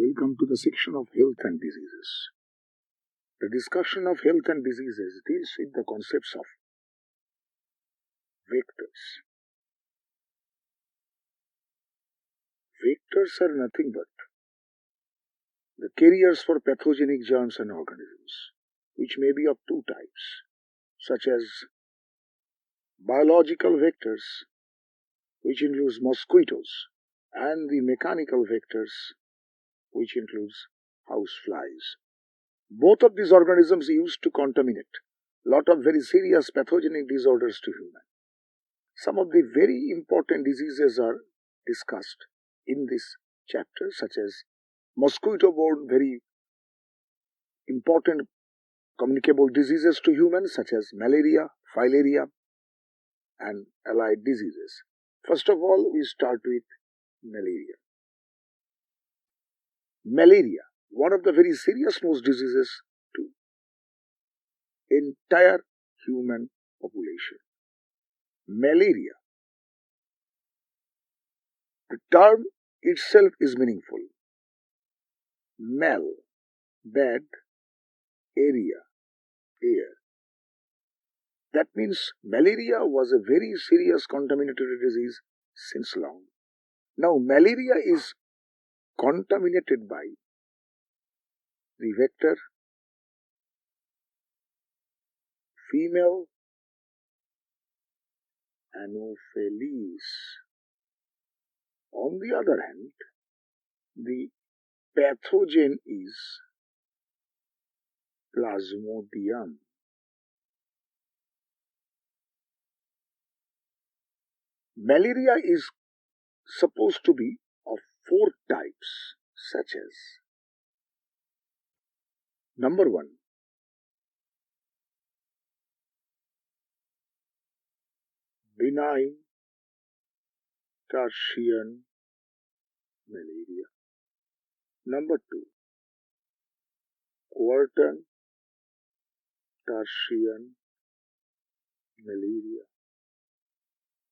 we come to the section of health and diseases. The discussion of health and diseases deals with the concepts of vectors. Vectors are nothing but the carriers for pathogenic germs and organisms, which may be of two types, such as biological vectors, which includes mosquitoes, and the mechanical vectors, which includes houseflies. Both of these organisms used to contaminate a lot of very serious pathogenic disorders to humans. Some of the very important diseases are discussed in this chapter, such as mosquito-borne very important communicable diseases to humans, such as malaria, filaria, and allied diseases. First of all, we start with malaria. Malaria, one of the very serious most diseases to entire human population. Malaria. The term itself is meaningful. Mal, bad, area, air. That means malaria was a very serious contaminatory disease since long. Now malaria is contaminated by the vector female Anopheles. On the other hand, the pathogen is Plasmodium. Malaria is supposed to be of four types, such as number 1, benign tertian malaria. Number 2, quartan tertian malaria.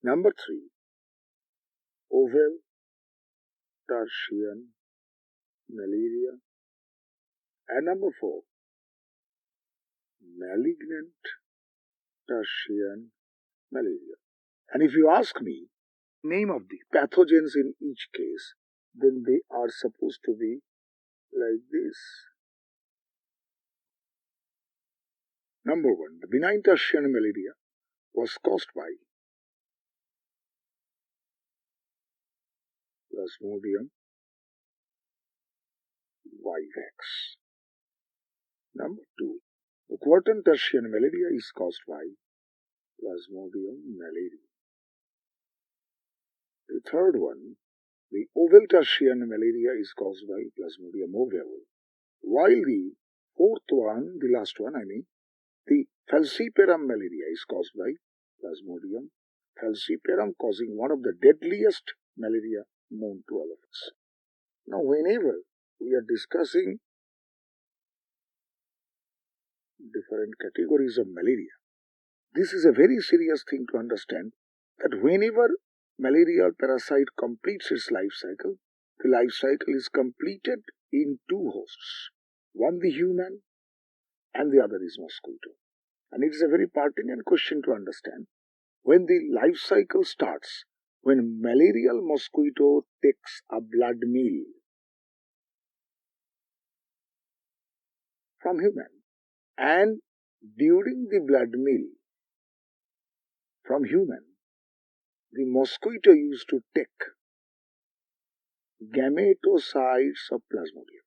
Number 3, oval tertian malaria. And number 4, malignant tertian malaria. And if you ask me name of the pathogens in each case, then they are supposed to be like this. Number 1, the benign tertian malaria was caused by Plasmodium vivax. Number 2, the quartan tertian malaria is caused by Plasmodium malariae. The third one, the oval tertian malaria, is caused by Plasmodium ovale. While the fourth one, the last one, the falciparum malaria is caused by Plasmodium falciparum, causing one of the deadliest malaria known to all of us. Now, whenever we are discussing different categories of malaria, this is a very serious thing to understand, that whenever malarial parasite completes its life cycle, the life cycle is completed in two hosts. One the human and the other is mosquito. And it is a very pertinent question to understand. When the life cycle starts, when malarial mosquito takes a blood meal from human, and during the blood meal from human, the mosquito used to take gametocytes of Plasmodium.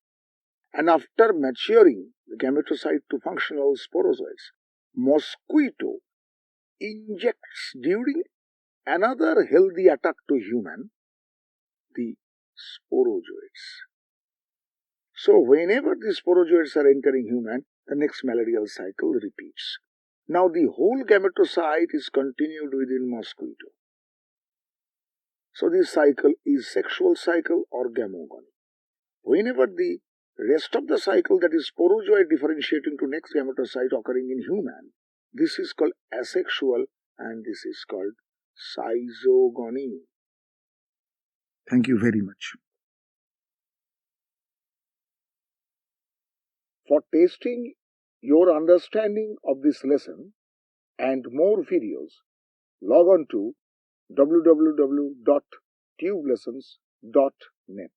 And after maturing the gametocyte to functional sporozoites, mosquito injects during another healthy attack to human the sporozoites. So whenever the sporozoites are entering human, the next malarial cycle repeats. Now the whole gametocyte is continued within mosquito. So this cycle is sexual cycle or gamogony. Whenever the rest of the cycle, that is sporozoid differentiating to next gametocyte occurring in human, this is called asexual and this is called schizogony. Thank you very much. For testing your understanding of this lesson and more videos, log on to www.tubelessons.net.